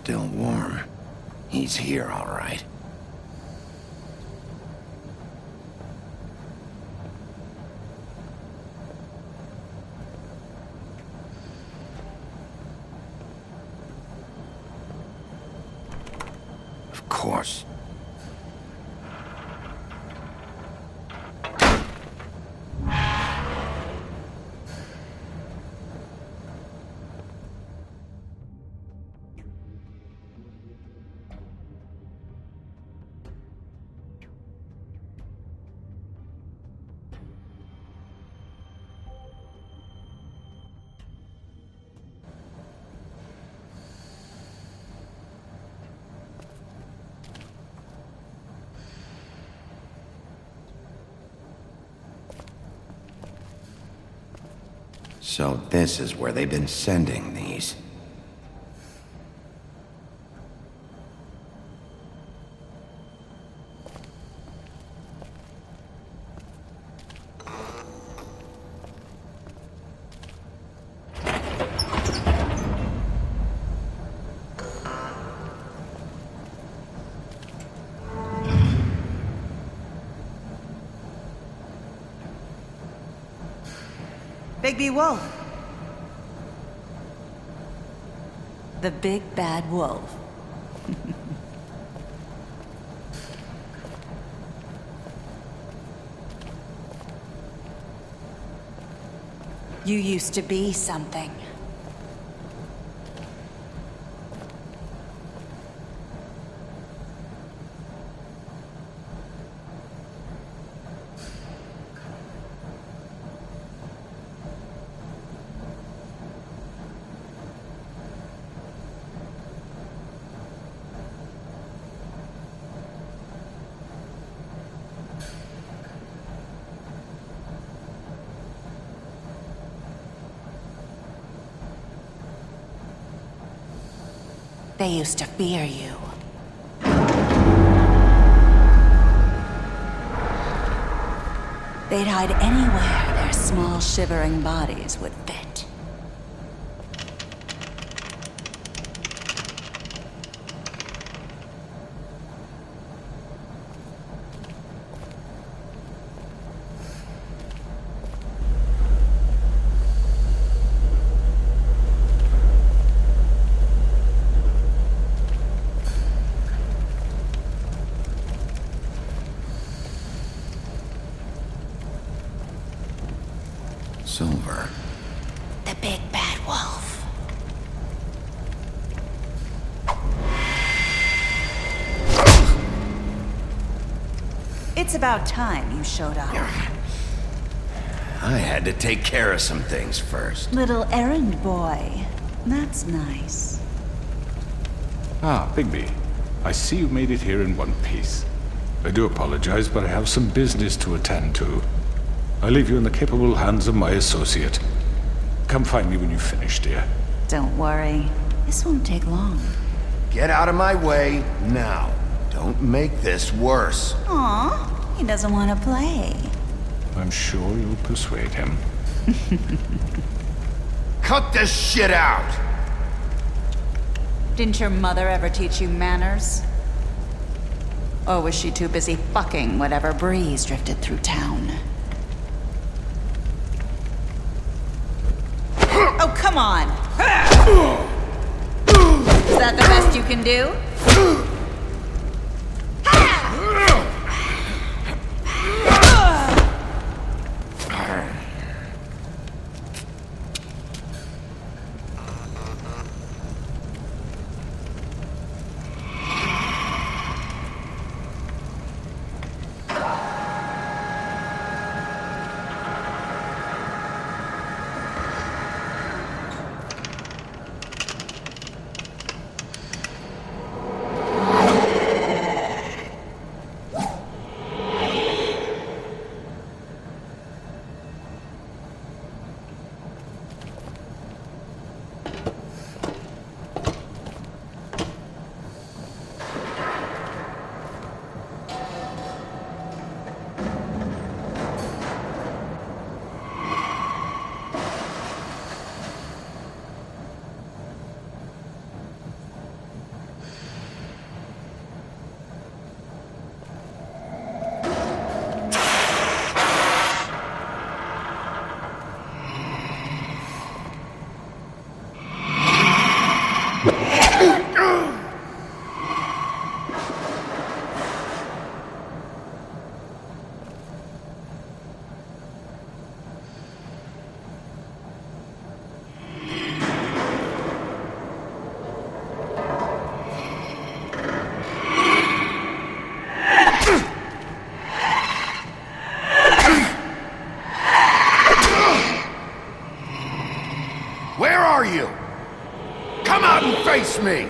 still warm. He's here, all right. Of course. So this is where they've been sending these. Bigby Wolf. The big bad wolf. You used to be something. They used to fear you. They'd hide anywhere their small, shivering bodies would fit. Silver. The big bad wolf. It's about time you showed up. I had to take care of some things first. Little errand boy. That's nice. Ah, Bigby. I see you made it here in one piece. I do apologize, but I have some business to attend to. I leave you in the capable hands of my associate. Come find me when you've finished, dear. Don't worry. This won't take long. Get out of my way now. Don't make this worse. Aw, he doesn't want to play. I'm sure you'll persuade him. Cut this shit out! Didn't your mother ever teach you manners? Or was she too busy fucking whatever breeze drifted through town? Oh, come on! Is that the best you can do? Face me!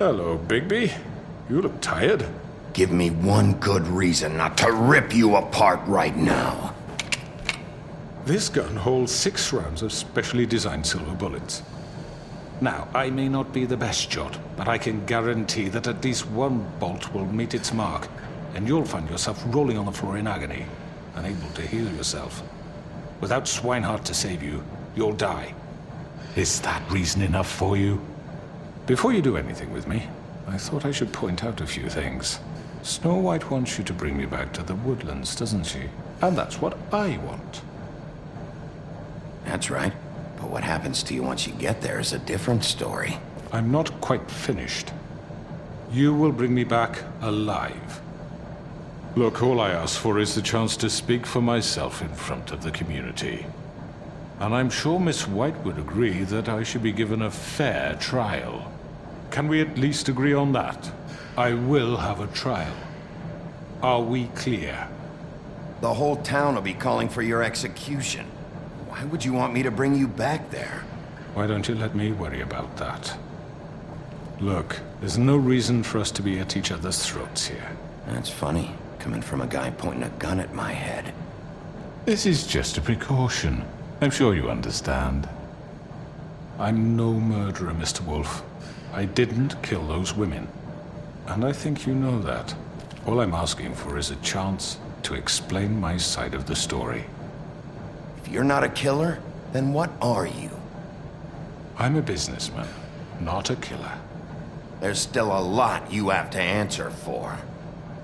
Hello, Bigby. You look tired. Give me one good reason not to rip you apart right now. This gun holds 6 rounds of specially designed silver bullets. Now, I may not be the best shot, but I can guarantee that at least one bolt will meet its mark, and you'll find yourself rolling on the floor in agony, unable to heal yourself. Without Swinehart to save you, you'll die. Is that reason enough for you? Before you do anything with me, I thought I should point out a few things. Snow White wants you to bring me back to the woodlands, doesn't she? And that's what I want. That's right. But what happens to you once you get there is a different story. I'm not quite finished. You will bring me back alive. Look, all I ask for is the chance to speak for myself in front of the community. And I'm sure Miss White would agree that I should be given a fair trial. Can we at least agree on that? I will have a trial. Are we clear? The whole town will be calling for your execution. Why would you want me to bring you back there? Why don't you let me worry about that? Look, there's no reason for us to be at each other's throats here. That's funny, coming from a guy pointing a gun at my head. This is just a precaution. I'm sure you understand. I'm no murderer, Mr. Wolf. I didn't kill those women. And I think you know that. All I'm asking for is a chance to explain my side of the story. If you're not a killer, then what are you? I'm a businessman, not a killer. There's still a lot you have to answer for.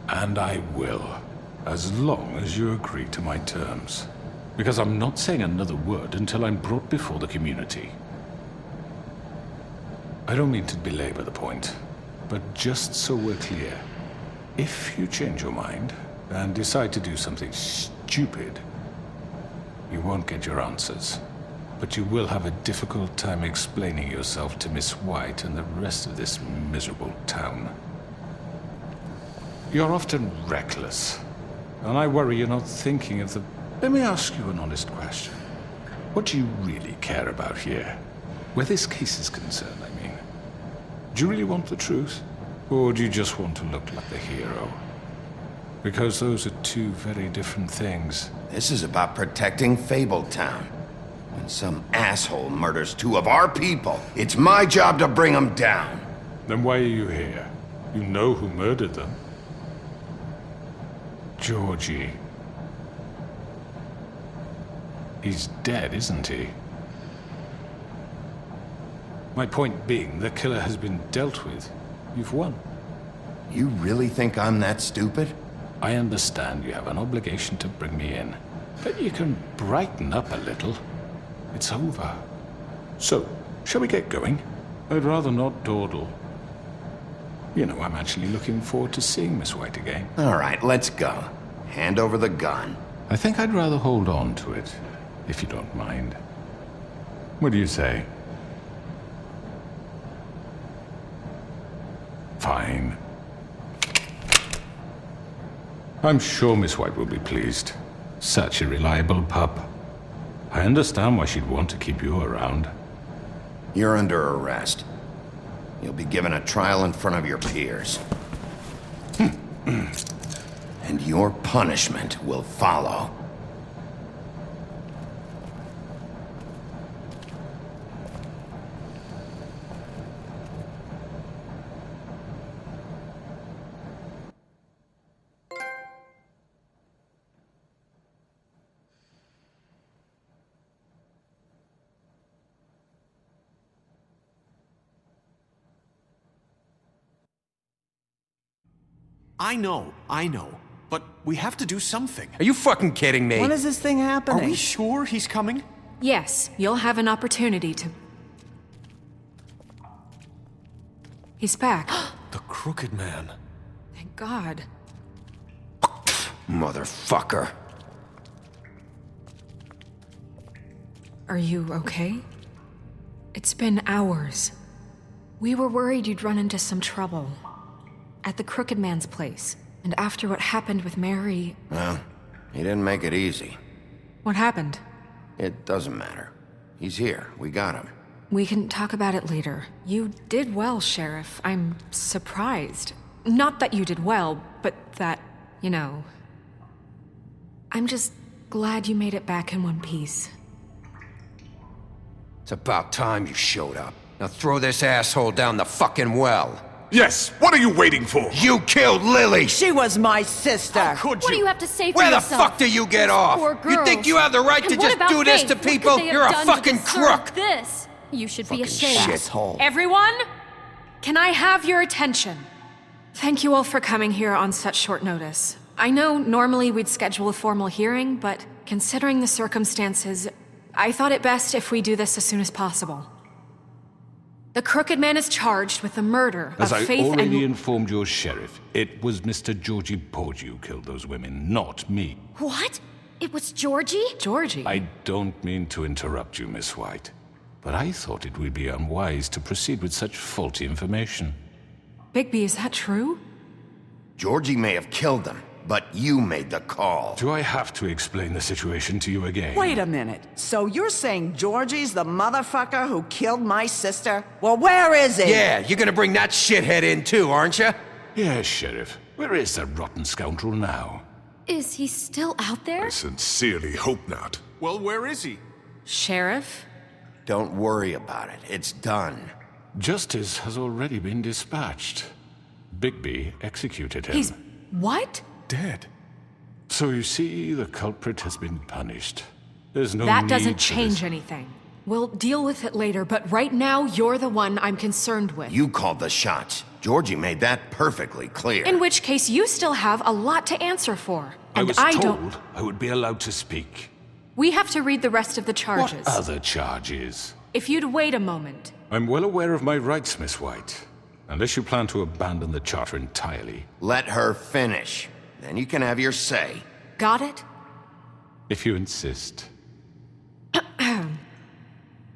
And I will, as long as you agree to my terms. Because I'm not saying another word until I'm brought before the community. I don't mean to belabor the point, but just so we're clear, if you change your mind and decide to do something stupid, you won't get your answers. But you will have a difficult time explaining yourself to Miss White and the rest of this miserable town. You're often reckless, and I worry you're not thinking of the... Let me ask you an honest question. What do you really care about here? Where this case is concerned, I mean. Do you really want the truth? Or do you just want to look like the hero? Because those are two very different things. This is about protecting Fabletown. When some asshole murders 2 of our people, it's my job to bring them down. Then why are you here? You know who murdered them. Georgie. He's dead, isn't he? My point being, the killer has been dealt with. You've won. You really think I'm that stupid? I understand you have an obligation to bring me in, but you can brighten up a little. It's over. So, shall we get going? I'd rather not dawdle. You know, I'm actually looking forward to seeing Miss White again. All right, let's go. Hand over the gun. I think I'd rather hold on to it, if you don't mind. What do you say? Fine. I'm sure Miss White will be pleased. Such a reliable pup. I understand why she'd want to keep you around. You're under arrest. You'll be given a trial in front of your peers. And your punishment will follow. I know. But we have to do something. Are you fucking kidding me? When is this thing happening? Are we sure he's coming? Yes, you'll have an opportunity to... He's back. The Crooked Man. Thank God. Motherfucker. Are you okay? It's been hours. We were worried you'd run into some trouble. At the Crooked Man's place. And after what happened with Mary... Well, he didn't make it easy. What happened? It doesn't matter. He's here. We got him. We can talk about it later. You did well, Sheriff. I'm surprised. Not that you did well, but that, you know... I'm just glad you made it back in one piece. It's about time you showed up. Now throw this asshole down the fucking well. Yes, what are you waiting for? You killed Lily! She was my sister. How could What do you? you have to say for Where the yourself? fuck do you get off? Poor You think girls. you have the right And to what just about do this Faith? to What could people? they have You're a done to fucking deserve crook! This. You should be Fucking ashamed. shithole. Everyone, can I have your attention? Thank you all for coming here on such short notice. I know normally we'd schedule a formal hearing, but considering the circumstances, I thought it best if we do this as soon as possible. The Crooked Man is charged with the murder As of I Faith already and... informed your sheriff, it was Mr. Georgie Porgy who killed those women, not me. What? It was Georgie? Georgie? I don't mean to interrupt you, Miss White, but I thought it would be unwise to proceed with such faulty information. Bigby, is that true? Georgie may have killed them, but you made the call. Do I have to explain the situation to you again? Wait a minute. So you're saying Georgie's the motherfucker who killed my sister? Well, where is he? Yeah, you're gonna bring that shithead in too, aren't you? Yes, Sheriff. Where is that rotten scoundrel now? Is he still out there? I sincerely hope not. Well, where is he? Sheriff? Don't worry about it. It's done. Justice has already been dispatched. Bigby executed him. He's... what? Dead. So you see, the culprit has been punished. There's no That need doesn't for change this. anything. We'll deal with it later, but right now, you're the one I'm concerned with. You called the shots. Georgie made that perfectly clear. In which case, you still have a lot to answer for. I And was I told don't... I would be allowed to speak. We have to read the rest of the charges. What other charges? If you'd wait a moment. I'm well aware of my rights, Miss White. Unless you plan to abandon the charter entirely. Let her finish. Then you can have your say. Got it? If you insist.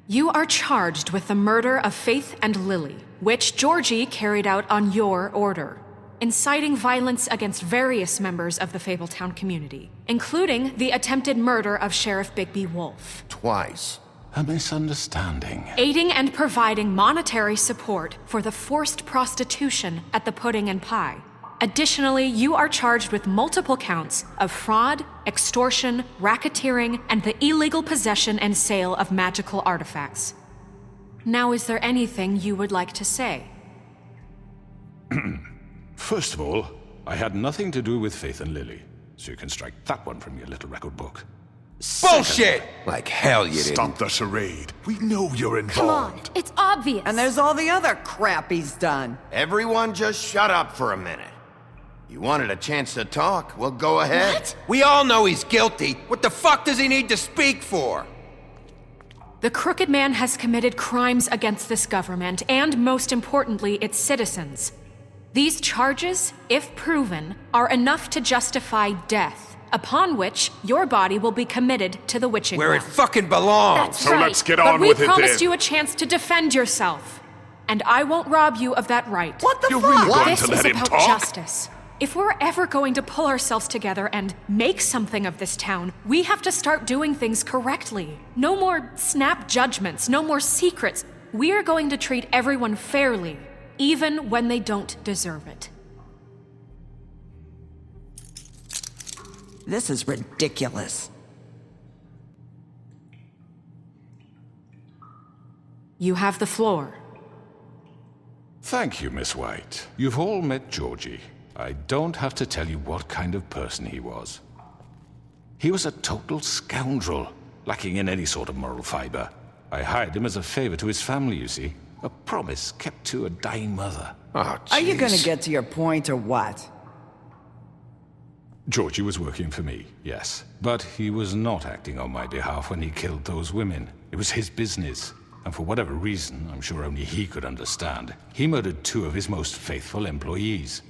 You are charged with the murder of Faith and Lily, which Georgie carried out on your order, inciting violence against various members of the Fabletown community, including the attempted murder of Sheriff Bigby Wolf. Twice. A misunderstanding. Aiding and providing monetary support for the forced prostitution at the Pudding and Pie. Additionally, you are charged with multiple counts of fraud, extortion, racketeering, and the illegal possession and sale of magical artifacts. Now, is there anything you would like to say? First of all, I had nothing to do with Faith and Lily, so you can strike that one from your little record book. Bullshit! Like hell you didn't. Stop the charade. We know you're Come on, involved. it's obvious. And there's all the other crap he's done. Everyone just shut up for a minute. You wanted a chance to talk? Well, go ahead. What? We all know he's guilty. What the fuck does he need to speak for? The Crooked Man has committed crimes against this government and, most importantly, its citizens. These charges, if proven, are enough to justify death, upon which your body will be committed to the witching Where it well. fucking belongs. That's So right. let's get But on we with it promised then. you a chance to defend yourself, and I won't rob you of that right. What the You're fuck? really going This to is let him about talk? justice. If we're ever going to pull ourselves together and make something of this town, we have to start doing things correctly. No more snap judgments, no more secrets. We are going to treat everyone fairly, even when they don't deserve it. This is ridiculous. You have the floor. Thank you, Miss White. You've all met Georgie. I don't have to tell you what kind of person he was. He was a total scoundrel, lacking in any sort of moral fiber. I hired him as a favor to his family, you see. A promise kept to a dying mother. Oh, Are you jeez. gonna get to your point or what? Georgie was working for me, yes. But he was not acting on my behalf when he killed those women. It was his business. And for whatever reason, I'm sure only he could understand, he murdered 2 of his most faithful employees.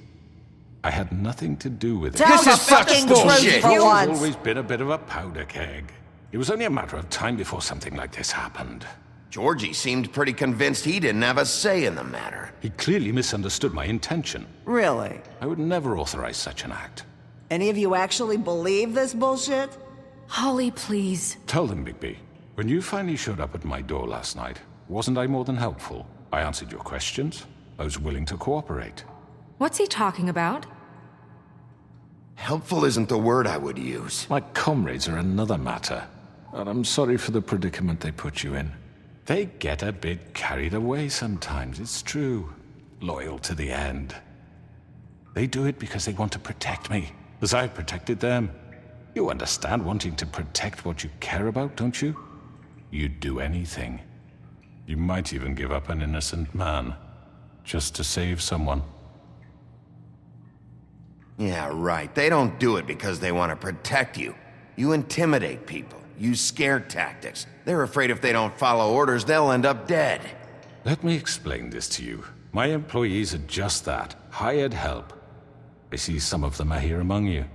I had nothing to do with it. Tell This the is such fucking bullshit. truth for He's once. always been a bit of a powder keg. It was only a matter of time before something like this happened. Georgie seemed pretty convinced he didn't have a say in the matter. He clearly misunderstood my intention. Really? I would never authorize such an act. Any of you actually believe this bullshit? Holly, please. Tell them, Bigby, when you finally showed up at my door last night, Wasn't I more than helpful? I answered your questions. I was willing to cooperate. What's he talking about? Helpful isn't the word I would use. My comrades are another matter, and I'm sorry for the predicament they put you in. They get a bit carried away sometimes, it's true. Loyal to the end. They do it because they want to protect me, as I've protected them. You understand wanting to protect what you care about, don't you? You'd do anything. You might even give up an innocent man, just to save someone. Yeah, right. They don't do it because they want to protect you. You intimidate people, use scare tactics. They're afraid if they don't follow orders, they'll end up dead. Let me explain this to you. My employees are just that, hired help. I see some of them are here among you.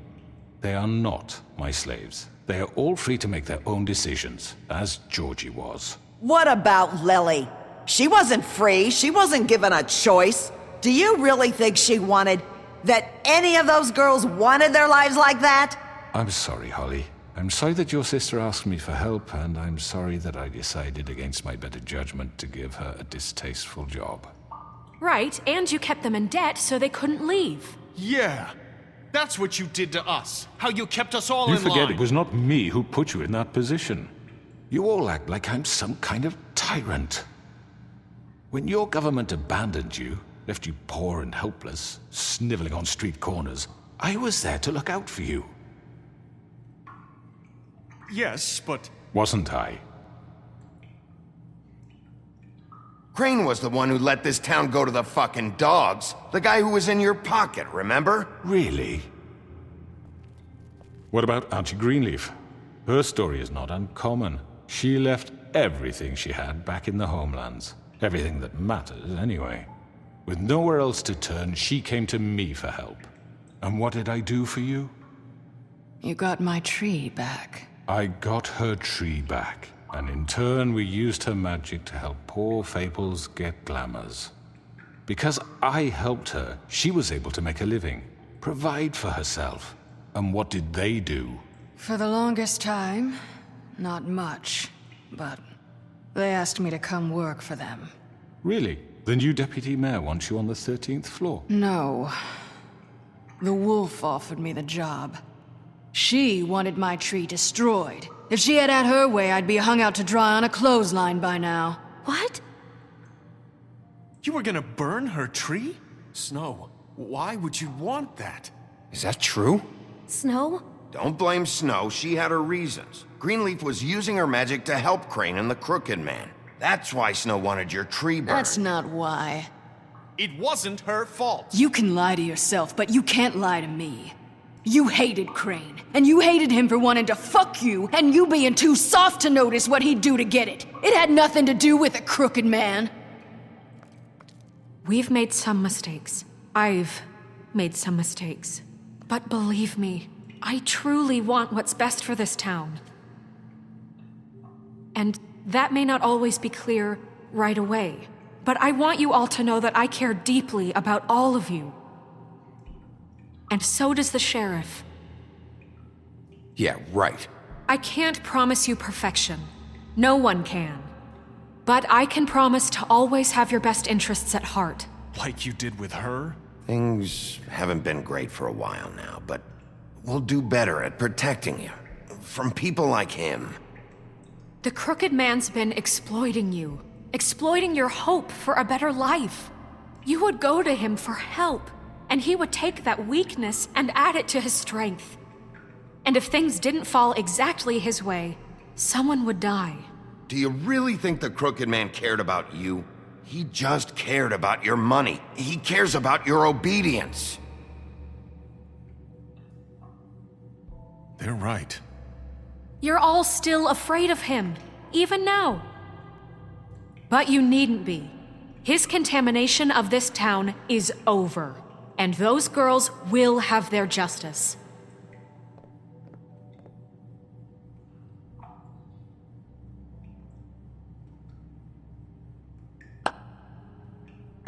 They are not my slaves. They are all free to make their own decisions, as Georgie was. What about Lily? She wasn't free. She wasn't given a choice. Do you really think she wanted... that any of those girls wanted their lives like that? I'm sorry, Holly. I'm sorry that your sister asked me for help, and I'm sorry that I decided against my better judgment to give her a distasteful job. Right, and you kept them in debt so they couldn't leave. Yeah. That's what you did to us. How you kept us all You in line. forget it was not me who put you in that position. You all act like I'm some kind of tyrant. When your government abandoned you, left you poor and helpless, sniveling on street corners, I was there to look out for you. Yes, but... Wasn't I? Crane was the one who let this town go to the fucking dogs. The guy who was in your pocket, remember? Really? What about Auntie Greenleaf? Her story is not uncommon. She left everything she had back in the homelands. Everything that matters, anyway. With nowhere else to turn, she came to me for help. And what did I do for you? You got my tree back. I got her tree back, and in turn we used her magic to help poor Fables get glamours. Because I helped her, she was able to make a living, provide for herself. And what did they do? For the longest time, not much, but they asked me to come work for them. Really? The new deputy mayor wants you on the 13th floor? No. The wolf offered me the job. She wanted my tree destroyed. If she had her way, I'd be hung out to dry on a clothesline by now. What? You were gonna burn her tree? Snow, why would you want that? Is that true? Snow? Don't blame Snow, she had her reasons. Greenleaf was using her magic to help Crane and the Crooked Man. That's why Snow wanted your tree burned. That's not why. It wasn't her fault. You can lie to yourself, but you can't lie to me. You hated Crane, and you hated him for wanting to fuck you, and you being too soft to notice what he'd do to get it. It had nothing to do with a crooked man. We've made some mistakes. I've made some mistakes. But believe me, I truly want what's best for this town. And that may not always be clear right away, but I want you all to know that I care deeply about all of you. And so does the sheriff. Yeah, right. I can't promise you perfection. No one can. But I can promise to always have your best interests at heart. Like you did with her? Things haven't been great for a while now, but we'll do better at protecting you. From people like him. The Crooked Man's been exploiting you. Exploiting your hope for a better life. You would go to him for help, and he would take that weakness and add it to his strength. And if things didn't fall exactly his way, someone would die. Do you really think the Crooked Man cared about you? He just cared about your money. He cares about your obedience. They're right. You're all still afraid of him, even now. But you needn't be. His contamination of this town is over, and those girls will have their justice.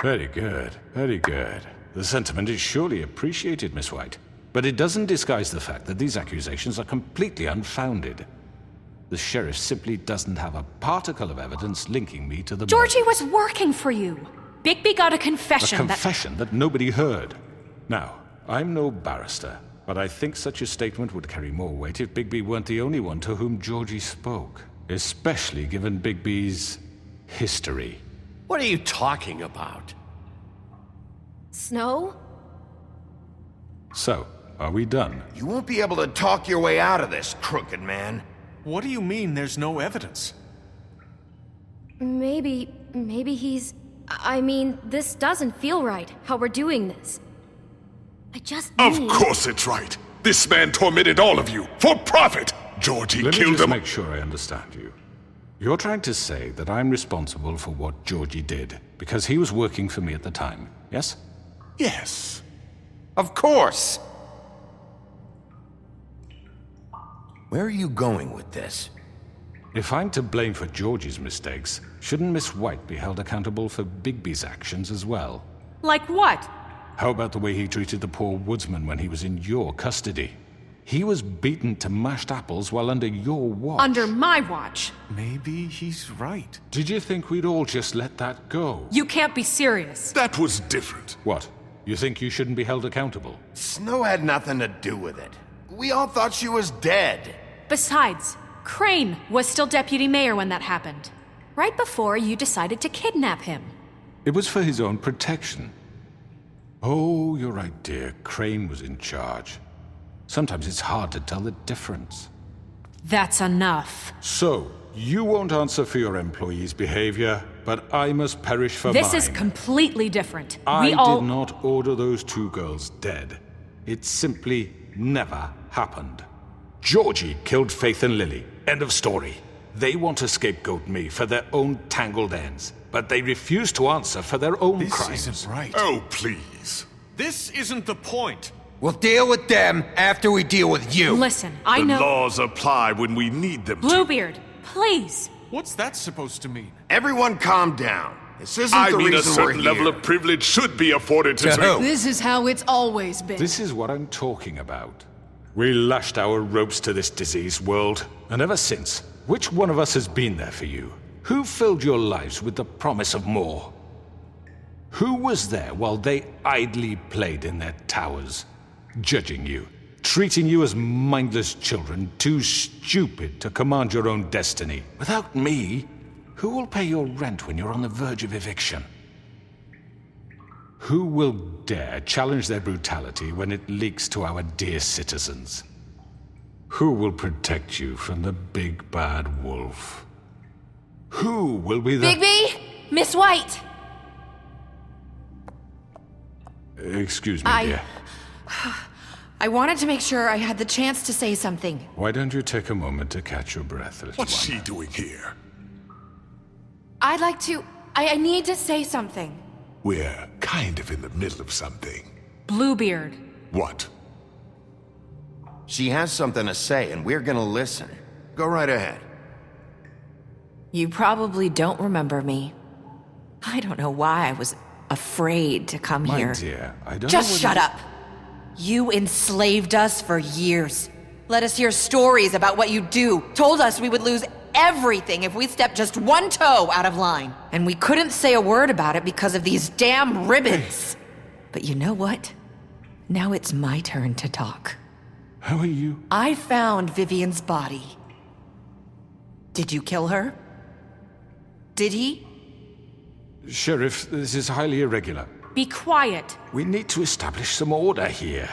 Very good, very good. The sentiment is surely appreciated, Miss White. But it doesn't disguise the fact that these accusations are completely unfounded. The sheriff simply doesn't have a particle of evidence linking me to the Georgie murder. was working for you. Bigby got a confession A confession that nobody heard. Now, I'm no barrister, but I think such a statement would carry more weight if Bigby weren't the only one to whom Georgie spoke. Especially given Bigby's history. What are you talking about? Snow? So, are we done? You won't be able to talk your way out of this, crooked man. What do you mean there's no evidence? Maybe he's... I mean, this doesn't feel right, how we're doing this. I just Of need... course it's right. This man tormented all of you, for profit! Georgie Let me killed just him. make sure I understand you. You're trying to say that I'm responsible for what Georgie did, because he was working for me at the time, yes? Yes. Of course! Where are you going with this? If I'm to blame for Georgie's mistakes, shouldn't Miss White be held accountable for Bigby's actions as well? Like what? How about the way he treated the poor woodsman when he was in your custody? He was beaten to mashed apples while under your watch. Under my watch. Maybe he's right. Did you think we'd all just let that go? You can't be serious. That was different. What? You think you shouldn't be held accountable? Snow had nothing to do with it. We all thought she was dead. Besides, Crane was still deputy mayor when that happened. Right before you decided to kidnap him. It was for his own protection. Oh, you're right, dear. Crane was in charge. Sometimes it's hard to tell the difference. That's enough. So, you won't answer for your employees' behavior, but I must perish for mine. This is completely different. I We all... did not order those two girls dead. It simply never happened. Georgie killed Faith and Lily. End of story. They want to scapegoat me for their own tangled ends, but they refuse to answer for their own This crimes. isn't right. Oh, please. This isn't the point. We'll deal with them after we deal with you. Listen, I The know... laws apply when we need them to. Bluebeard, please. What's that supposed to mean? Everyone calm down. This isn't I the mean, a reason we're certain level here. of privilege should be afforded to... To who? This is how it's always been. This is what I'm talking about. We lashed our ropes to this diseased world, and ever since, which one of us has been there for you? Who filled your lives with the promise of more? Who was there while they idly played in their towers, judging you, treating you as mindless children, too stupid to command your own destiny? Without me, who will pay your rent when you're on the verge of eviction? Who will dare challenge their brutality when it leaks to our dear citizens? Who will protect you from the big bad wolf? Who will be the... Bigby! Miss White! Excuse me, dear. I wanted to make sure I had the chance to say something. Why don't you take a moment to catch your breath, little What's one? she doing here? I'd like to... I need to say something. We're kind of in the middle of something. Bluebeard. What? She has something to say, and we're gonna listen. Go right ahead. You probably don't remember me. I don't know why I was afraid to come My here. dear, I don't Just know shut up. You enslaved us for years. Let us hear stories about what you do. Told us we would lose everything if we stepped just one toe out of line. And we couldn't say a word about it because of these damn ribbons. But you know what? Now it's my turn to talk. How are you? I found Vivian's body. Did you kill her? Did he? Sheriff, this is highly irregular. Be quiet. We need to establish some order here.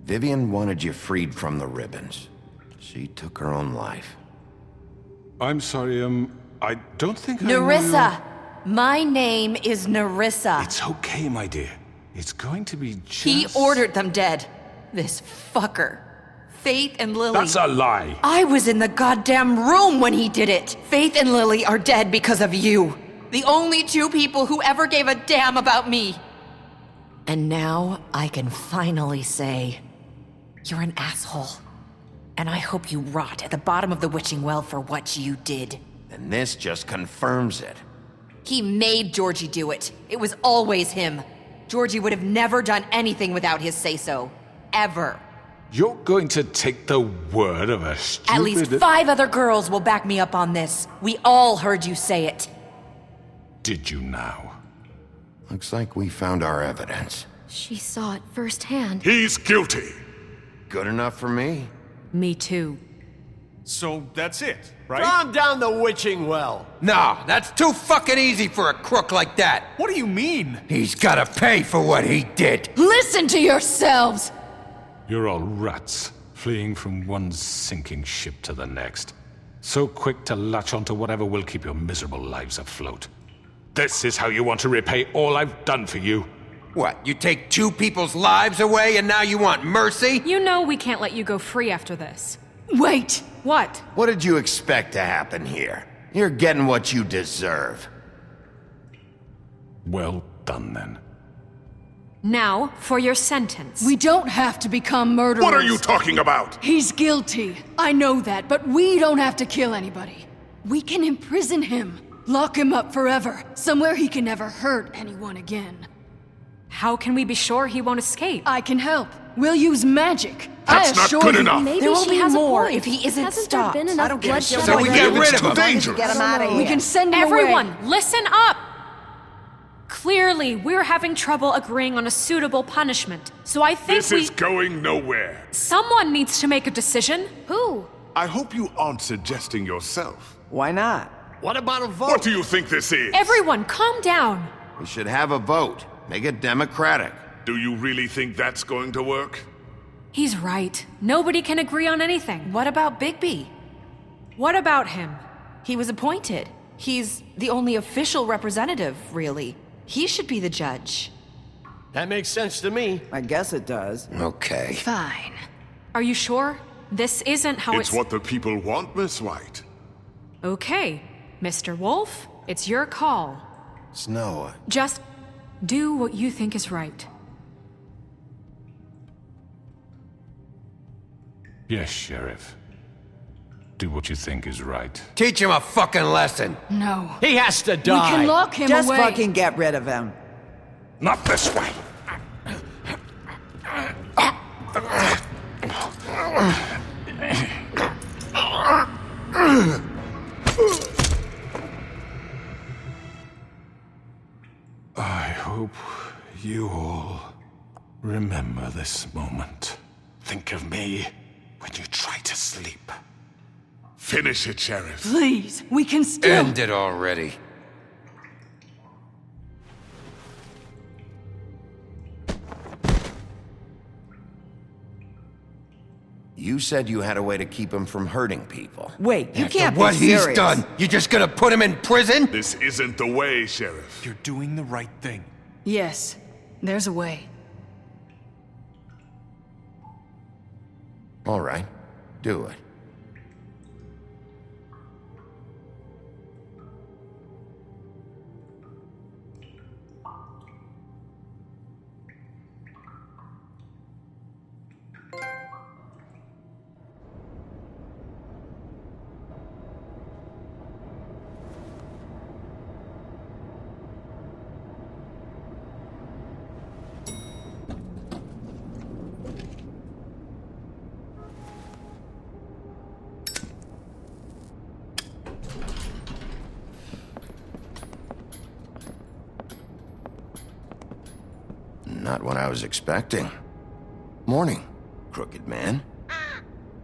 Vivian wanted you freed from the ribbons. She took her own life. I'm sorry, I don't think I know Nerissa! My name is Nerissa. It's okay, my dear. It's going to be just... He ordered them dead. This fucker. Faith and Lily. That's a lie! I was in the goddamn room when he did it. Faith and Lily are dead because of you. The only two people who ever gave a damn about me. And now I can finally say, you're an asshole. And I hope you rot at the bottom of the witching well for what you did. And this just confirms it. He made Georgie do it. It was always him. Georgie would have never done anything without his say-so. Ever. You're going to take the word of a stupid... At least 5 other girls will back me up on this. We all heard you say it. Did you now? Looks like we found our evidence. She saw it firsthand. He's guilty. Good enough for me. Me too. So that's it, right? Calm down the witching well. No, that's too fucking easy for a crook like that. What do you mean? He's gotta pay for what he did. Listen to yourselves! You're all rats, fleeing from one sinking ship to the next. So quick to latch onto whatever will keep your miserable lives afloat. This is how you want to repay all I've done for you. What, you take 2 people's lives away and now you want mercy? You know we can't let you go free after this. Wait! What? What did you expect to happen here? You're getting what you deserve. Well done, then. Now, for your sentence. We don't have to become murderers. What are you talking about? He's guilty. I know that, but we don't have to kill anybody. We can imprison him. Lock him up forever. Somewhere he can never hurt anyone again. How can we be sure he won't escape? I can help. We'll use magic. That's I not assure good you. enough. Maybe There will she be has more a point. if he isn't Hasn't stopped. there been enough I don't get bloodshed it. So we already? get rid of It's too him. dangerous. Get him out of here. We can send him Everyone, away. listen up! Clearly, we're having trouble agreeing on a suitable punishment, so I think This is going nowhere. Someone needs to make a decision. Who? I hope you aren't suggesting yourself. Why not? What about a vote? What do you think this is? Everyone, calm down. We should have a vote. Make it democratic. Do you really think that's going to work? He's right. Nobody can agree on anything. What about Bigby? What about him? He was appointed. He's the only official representative, really. He should be the judge. That makes sense to me. I guess it does. Okay. Fine. Are you sure? This isn't how It's what the people want, Miss White. Okay, Mr. Wolf, it's your call. Snow, Just do what you think is right. Yes, Sheriff. Do what you think is right. Teach him a fucking lesson. No. He has to We die. can lock him Just away. fucking get rid of him. Not this way. I hope you all remember this moment. Think of me when you try to sleep. Finish it, Sheriff. Please, we can still... End it already. you said you had a way to keep him from hurting people. Wait, you After can't what be he's serious. done, you just gonna put him in prison? This isn't the way, Sheriff. You're doing the right thing. Yes, there's a way. All right, do it. Not what I was expecting. Morning, crooked man.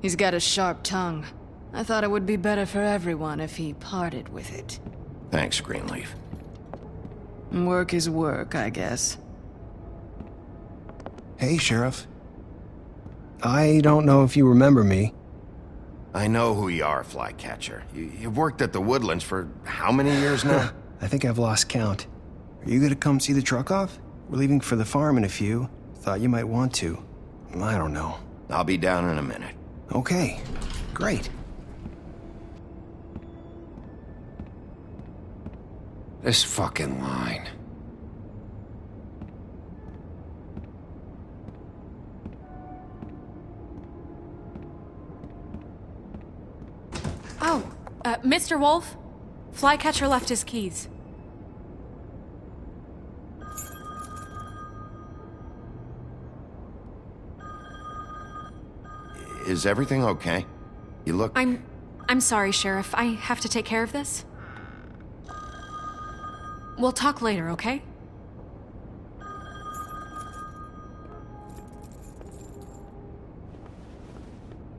He's got a sharp tongue. I thought it would be better for everyone if he parted with it. Thanks, Greenleaf. Work is work, I guess. Hey, Sheriff. I don't know if you remember me. I know who you are, Flycatcher. You've worked at the Woodlands for how many years now? I think I've lost count. Are you gonna come see the truck off? We're leaving for the farm in a few. Thought you might want to. I don't know. I'll be down in a minute. Okay, great. This fucking line. Oh, Mr. Wolf, Flycatcher left his keys. is everything okay? You look... I'm sorry, Sheriff. I have to take care of this. We'll talk later, okay?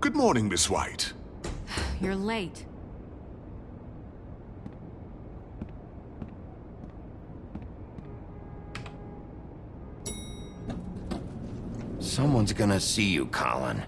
Good morning, Miss White. You're late. Someone's gonna see you, Colin.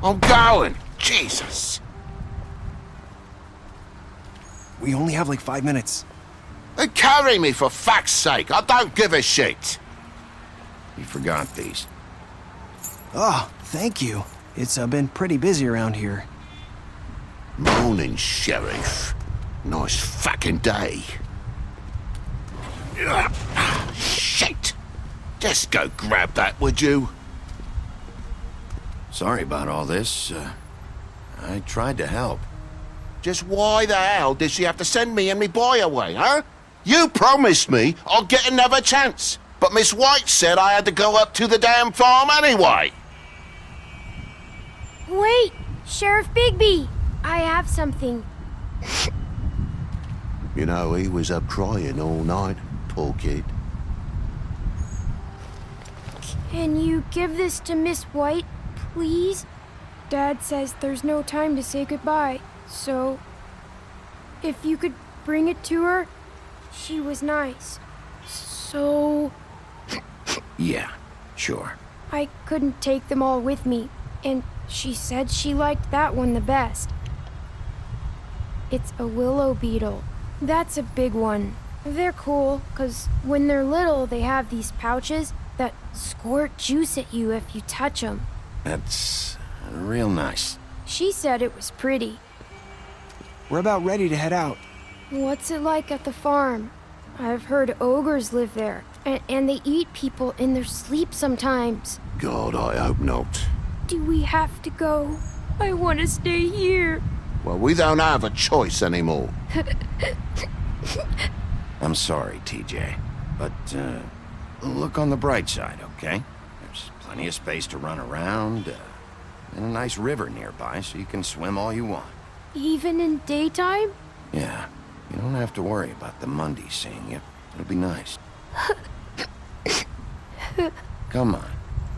I'm going! Jesus! We only have like 5 minutes. Then carry me for fuck's sake! I don't give a shit! You forgot these. Oh, thank you. It's been pretty busy around here. Morning, Sheriff. Nice fucking day. Ugh, shit! Just go grab that, would you? Sorry about all this. I tried to help. Just why the hell did she have to send me and me boy away, huh? You promised me I'd get another chance, but Miss White said I had to go up to the damn farm anyway. Wait, Sheriff Bigby, I have something. You know, he was up crying all night, poor kid. Can you give this to Miss White, please? Dad says there's no time to say goodbye, so if you could bring it to her, she was nice. So... Yeah, sure. I couldn't take them all with me, and she said she liked that one the best. It's a willow beetle. That's a big one. They're cool, 'cause when they're little, they have these pouches that squirt juice at you if you touch them. That's real nice. She said it was pretty. We're about ready to head out. What's it like at the farm? I've heard ogres live there, and they eat people in their sleep sometimes. God, I hope not. Do we have to go? I want to stay here. Well, we don't have a choice anymore. I'm sorry, TJ, but look on the bright side, okay? There's plenty of space to run around, and a nice river nearby so you can swim all you want. Even in daytime? Yeah, you don't have to worry about the Mundies seeing you. It'll be nice. Come on,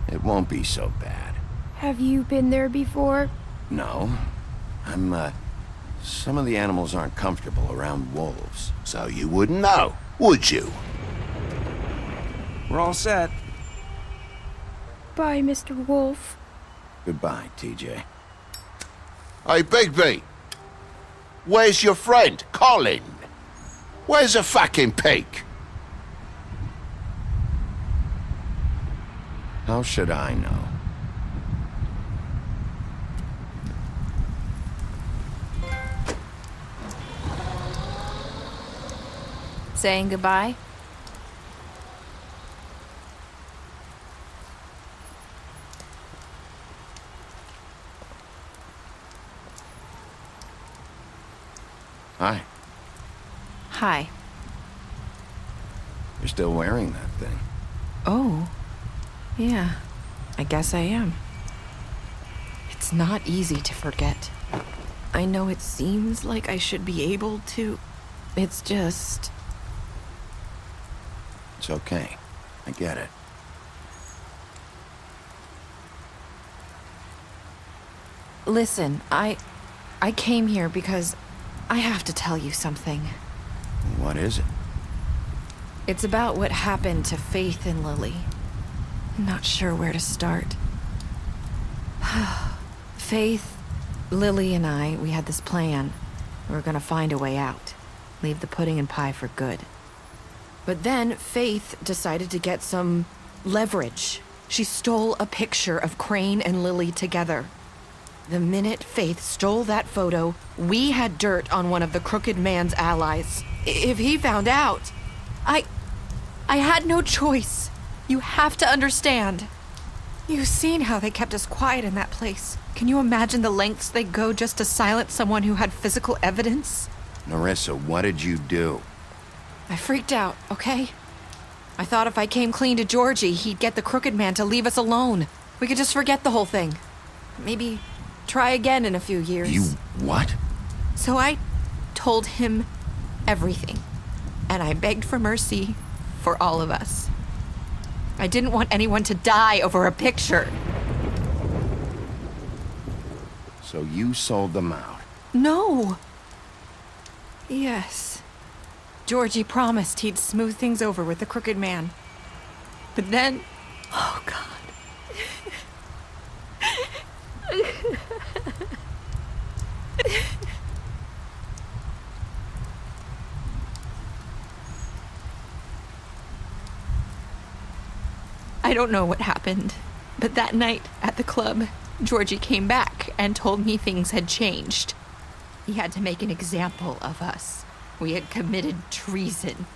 it won't be so bad. Have you been there before? No, some of the animals aren't comfortable around wolves. So you wouldn't know, would you? We're all set. Bye, Mr. Wolf. Goodbye, TJ. Hey, Bigby! Where's your friend, Colin? Where's the fucking pig? How should I know? Saying goodbye? Hi. Hi. You're still wearing that thing. Oh. Yeah. I guess I am. It's not easy to forget. I know it seems like I should be able to. It's just... It's okay. I get it. Listen, I came here because I have to tell you something. What is it? It's about what happened to Faith and Lily. I'm not sure where to start. Faith, Lily, and I, we had this plan. We were gonna find a way out. Leave the pudding and pie for good. But then Faith decided to get some leverage. She stole a picture of Crane and Lily together. The minute Faith stole that photo, we had dirt on one of the Crooked Man's allies. If he found out, I had no choice. You have to understand. You've seen how they kept us quiet in that place. Can you imagine the lengths they go just to silence someone who had physical evidence? Nerissa, what did you do? I freaked out, okay? I thought if I came clean to Georgie, he'd get the Crooked Man to leave us alone. We could just forget the whole thing. Maybe try again in a few years. You what? So I told him everything. And I begged for mercy for all of us. I didn't want anyone to die over a picture. So you sold them out? No. Yes. Georgie promised he'd smooth things over with the Crooked Man. But then... Oh, God. I don't know what happened, but that night at the club, Georgie came back and told me things had changed. He had to make an example of us. We had committed treason.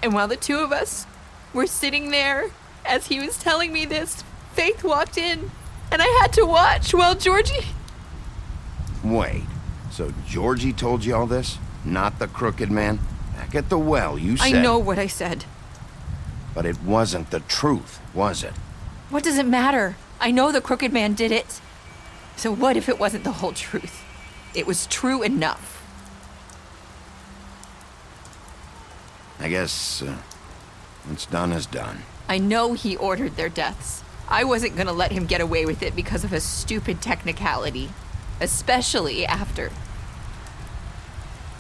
And while the two of us were sitting there, as he was telling me this, Faith walked in, and I had to watch while Georgie... Wait, so Georgie told you all this? Not the Crooked Man? Back at the well, you said... I know what I said. But it wasn't the truth, was it? What does it matter? I know the Crooked Man did it. So what if it wasn't the whole truth? It was true enough. I guess, what's done is done. I know he ordered their deaths. I wasn't gonna let him get away with it because of a stupid technicality. Especially after...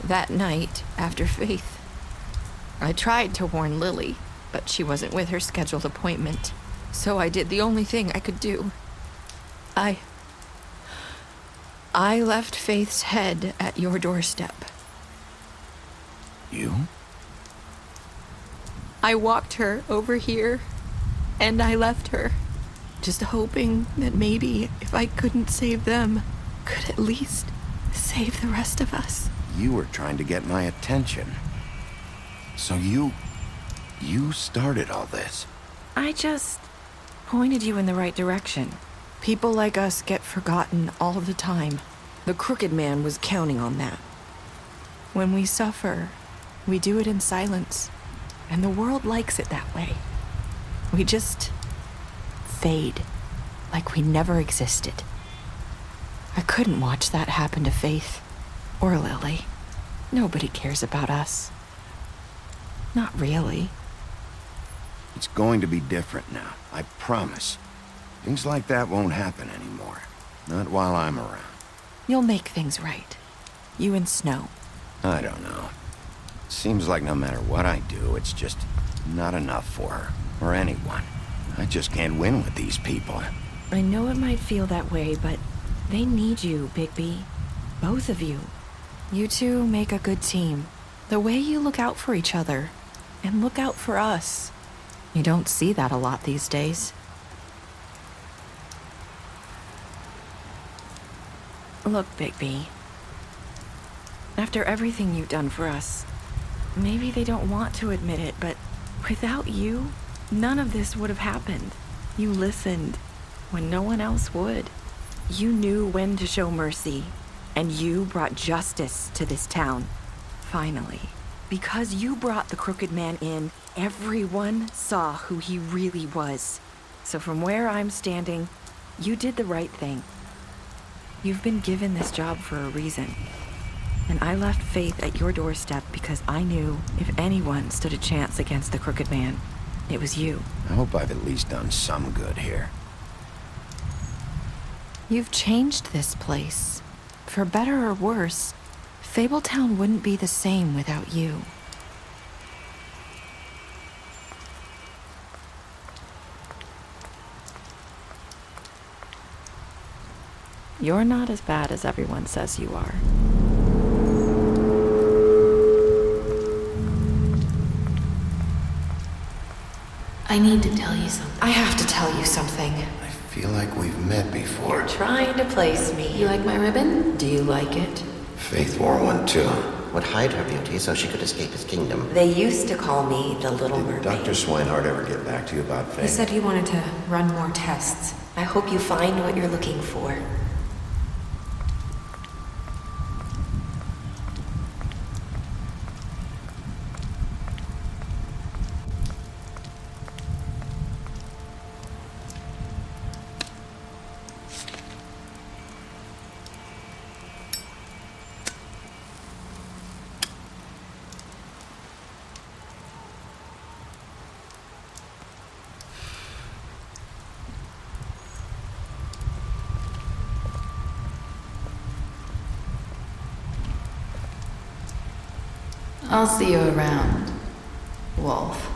that night, after Faith. I tried to warn Lily, but she wasn't with her scheduled appointment. So I did the only thing I could do. I left Faith's head at your doorstep. You? I walked her over here, and I left her, just hoping that maybe if I couldn't save them, could at least save the rest of us. You were trying to get my attention. So you started all this. I just pointed you in the right direction. People like us get forgotten all the time. The Crooked Man was counting on that. When we suffer, we do it in silence. And the world likes it that way. We just fade, like we never existed. I couldn't watch that happen to Faith or Lily. Nobody cares about us. Not really. It's going to be different now, I promise. Things like that won't happen anymore. Not while I'm around. You'll make things right. You and Snow. I don't know. Seems like no matter what I do, it's just not enough for her, or anyone. I just can't win with these people. I know it might feel that way, but they need you, Bigby. Both of you. You two make a good team. The way you look out for each other, and look out for us. You don't see that a lot these days. Look, Bigby. After everything you've done for us, maybe they don't want to admit it, but without you, none of this would have happened. You listened when no one else would. You knew when to show mercy, and you brought justice to this town. Finally. Because you brought the Crooked Man in, everyone saw who he really was. So from where I'm standing, you did the right thing. You've been given this job for a reason. And I left Faith at your doorstep because I knew if anyone stood a chance against the Crooked Man, it was you. I hope I've at least done some good here. You've changed this place. For better or worse, Fabletown wouldn't be the same without you. You're not as bad as everyone says you are. I need to tell you something. I have to tell you something. I feel like we've met before. You're trying to place me. You like my ribbon? Do you like it? Faith wore one too. Would hide her beauty so she could escape his kingdom. They used to call me the Little Mermaid. Dr. Swinehart ever get back to you about Faith? He said he wanted to run more tests. I hope you find what you're looking for. I'll see you around, Wolf.